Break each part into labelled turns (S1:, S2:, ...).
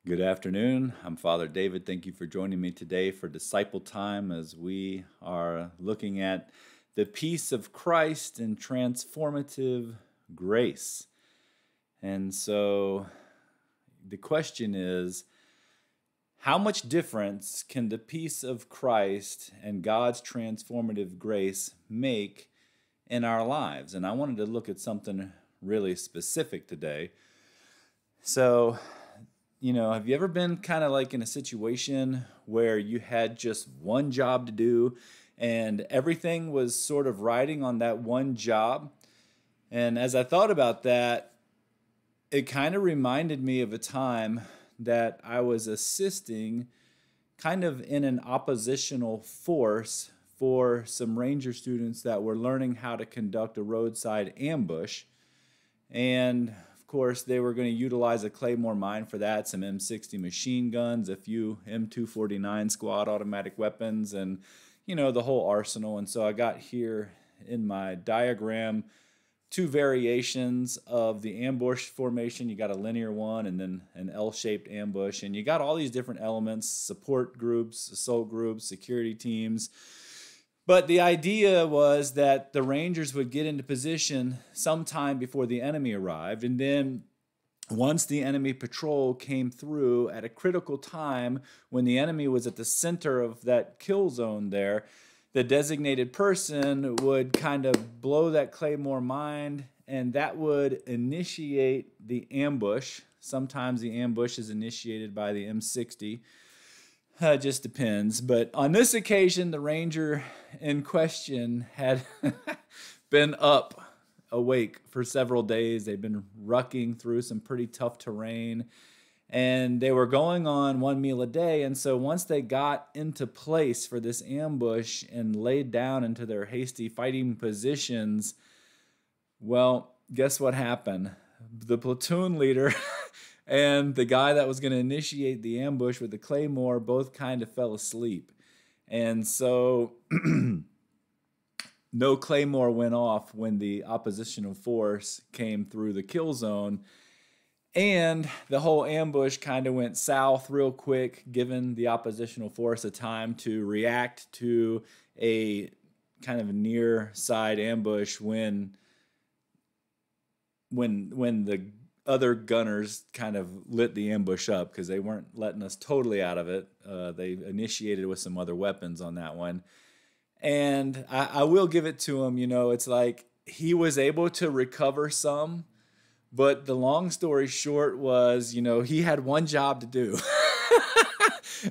S1: Good afternoon. I'm Father David. Thank you for joining me today for Disciple Time as we are looking at the peace of Christ and transformative grace. And so the question is, how much difference can the peace of Christ and God's transformative grace make in our lives? And I wanted to look at something really specific today. Have you ever been kind of like in a situation where you had just one job to do and everything was sort of riding on that one job? And as I thought about that, it kind of reminded me of a time that I was assisting kind of in an oppositional force for some ranger students that were learning how to conduct a roadside ambush. And of course, they were going to utilize a Claymore mine for that, some M60 machine guns, a few M249 squad automatic weapons, and, the whole arsenal. And so I got here in my diagram two variations of the ambush formation. You got a linear one and then an L-shaped ambush. And you got all these different elements, support groups, assault groups, security teams. But the idea was that the Rangers would get into position sometime before the enemy arrived. And then once the enemy patrol came through at a critical time when the enemy was at the center of that kill zone there, the designated person would kind of blow that Claymore mine, and that would initiate the ambush. Sometimes the ambush is initiated by the M60. It just depends. But on this occasion, the ranger in question had been awake for several days. They'd been rucking through some pretty tough terrain, and they were going on one meal a day. And so once they got into place for this ambush and laid down into their hasty fighting positions, well, guess what happened? The platoon leader and the guy that was going to initiate the ambush with the Claymore both kind of fell asleep. And so no Claymore went off when the oppositional force came through the kill zone. And the whole ambush kind of went south real quick, giving the oppositional force a time to react to a kind of near side ambush when the other gunners kind of lit the ambush up, because they weren't letting us totally out of it. They initiated with some other weapons on that one. And I will give it to him, it's like he was able to recover some, but the long story short was, he had one job to do.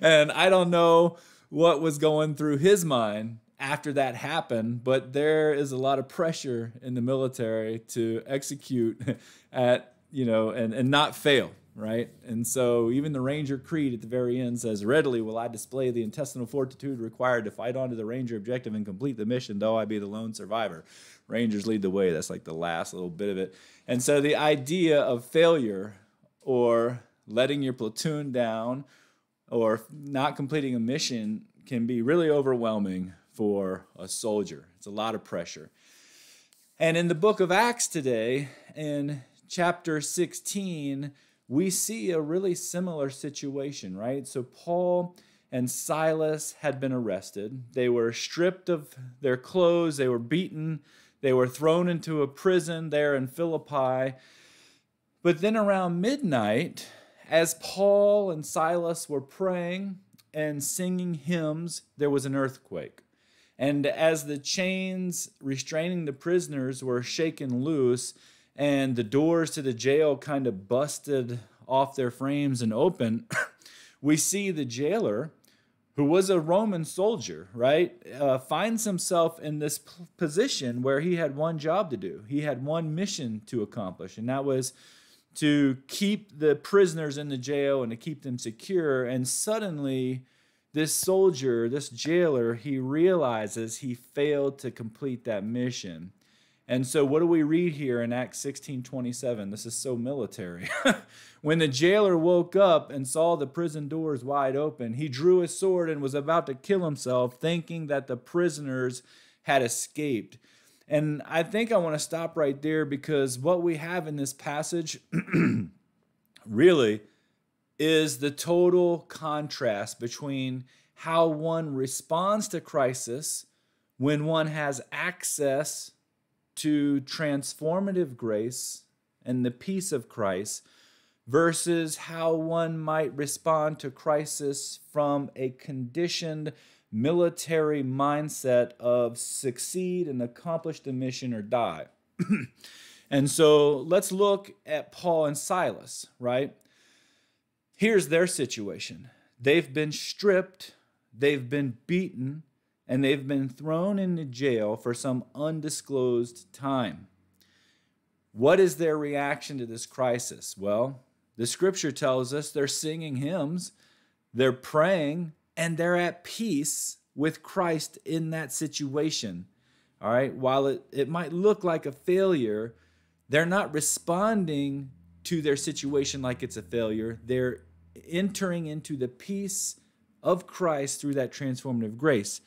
S1: And I don't know what was going through his mind after that happened, but there is a lot of pressure in the military to execute at and not fail, right? And so even the Ranger Creed at the very end says, "Readily will I display the intestinal fortitude required to fight on to the Ranger objective and complete the mission, though I be the lone survivor." Rangers lead the way. That's like the last little bit of it. And so the idea of failure or letting your platoon down or not completing a mission can be really overwhelming for a soldier. It's a lot of pressure. And in the book of Acts today, in chapter 16, we see a really similar situation, right? So Paul and Silas had been arrested. They were stripped of their clothes. They were beaten. They were thrown into a prison there in Philippi. But then around midnight, as Paul and Silas were praying and singing hymns, there was an earthquake. And as the chains restraining the prisoners were shaken loose, and the doors to the jail kind of busted off their frames and open, we see the jailer, who was a Roman soldier, right, finds himself in this position where he had one job to do. He had one mission to accomplish, and that was to keep the prisoners in the jail and to keep them secure. And suddenly, this soldier, this jailer, he realizes he failed to complete that mission. And so what do we read here in Acts 16:27? This is so military. When the jailer woke up and saw the prison doors wide open, he drew his sword and was about to kill himself, thinking that the prisoners had escaped. And I think I want to stop right there, because what we have in this passage really is the total contrast between how one responds to crisis when one has access to transformative grace and the peace of Christ versus how one might respond to crisis from a conditioned military mindset of succeed and accomplish the mission or die. And so let's look at Paul and Silas, right? Here's their situation. They've been stripped, they've been beaten, and they've been thrown into jail for some undisclosed time. What is their reaction to this crisis? Well, the scripture tells us they're singing hymns, they're praying, and they're at peace with Christ in that situation. All right, while it might look like a failure, they're not responding to their situation like it's a failure. They're entering into the peace of Christ through that transformative grace.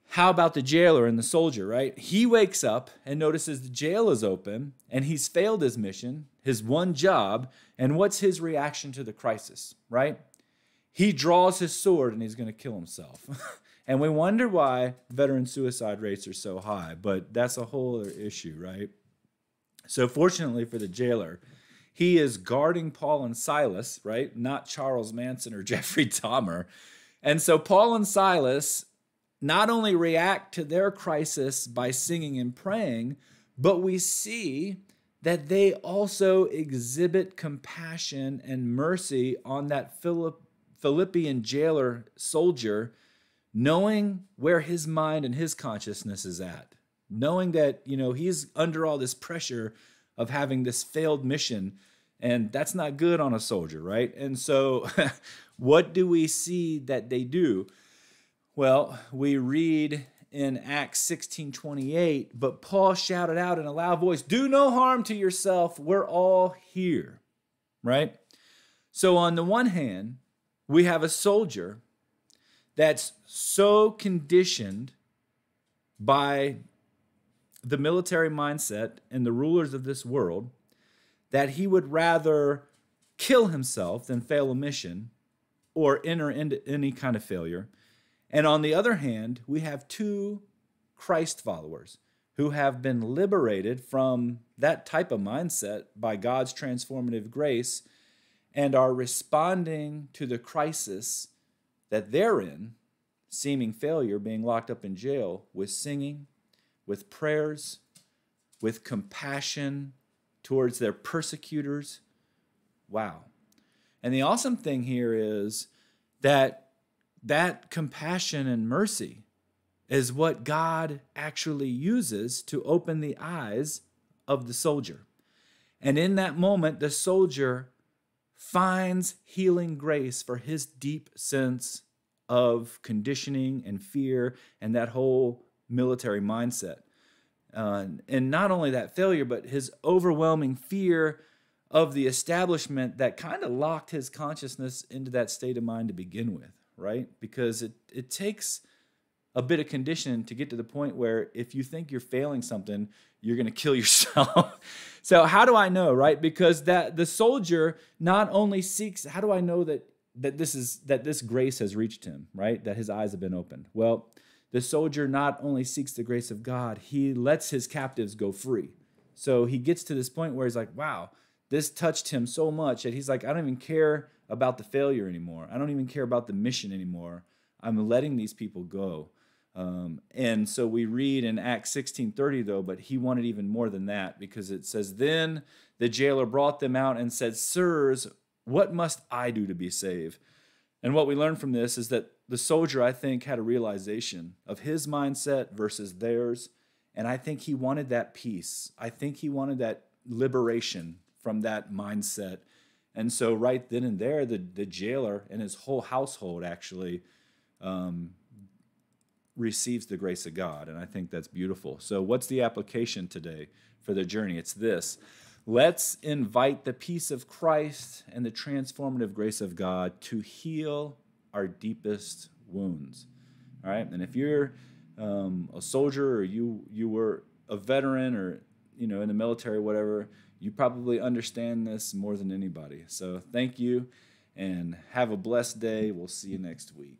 S1: How about the jailer and the soldier, right? He wakes up and notices the jail is open and he's failed his mission, his one job, and what's his reaction to the crisis, right? He draws his sword and he's going to kill himself. And we wonder why veteran suicide rates are so high, but that's a whole other issue, right? So fortunately for the jailer, he is guarding Paul and Silas, right? Not Charles Manson or Jeffrey Dahmer. And so Paul and Silas not only react to their crisis by singing and praying, but we see that they also exhibit compassion and mercy on that Philippian jailer soldier, knowing where his mind and his consciousness is at, knowing that, he's under all this pressure of having this failed mission, and that's not good on a soldier, right? And so what do we see that they do? Well, we read in Acts 16:28, but Paul shouted out in a loud voice, "Do no harm to yourself, we're all here," right? So on the one hand, we have a soldier that's so conditioned by the military mindset and the rulers of this world that he would rather kill himself than fail a mission or enter into any kind of failure. And on the other hand, we have two Christ followers who have been liberated from that type of mindset by God's transformative grace and are responding to the crisis that they're in, seeming failure, being locked up in jail, with singing, with prayers, with compassion towards their persecutors. Wow. And the awesome thing here is that compassion and mercy is what God actually uses to open the eyes of the soldier. And in that moment, the soldier finds healing grace for his deep sense of conditioning and fear and that whole military mindset. And not only that failure, but his overwhelming fear of the establishment that kind of locked his consciousness into that state of mind to begin with, right? Because it takes a bit of condition to get to the point where if you think you're failing something, you're going to kill yourself. So how do I know, right? Because that the soldier not only seeks, how do I know that this grace has reached him, right? That his eyes have been opened. Well, the soldier not only seeks the grace of God, he lets his captives go free. So he gets to this point where he's like, wow, this touched him so much that he's like, I don't even care about the failure anymore. I don't even care about the mission anymore. I'm letting these people go. And so we read in Acts 16:30, though, but he wanted even more than that, because it says, then the jailer brought them out and said, sirs, what must I do to be saved? And what we learn from this is that the soldier, I think, had a realization of his mindset versus theirs. And I think he wanted that peace. I think he wanted that liberation from that mindset. And so right then and there, the jailer and his whole household actually receives the grace of God. And I think that's beautiful. So what's the application today for the journey? It's this. Let's invite the peace of Christ and the transformative grace of God to heal our deepest wounds. All right? And if you're a soldier, or you were a veteran, or in the military, whatever, you probably understand this more than anybody. So thank you. And have a blessed day. We'll see you next week.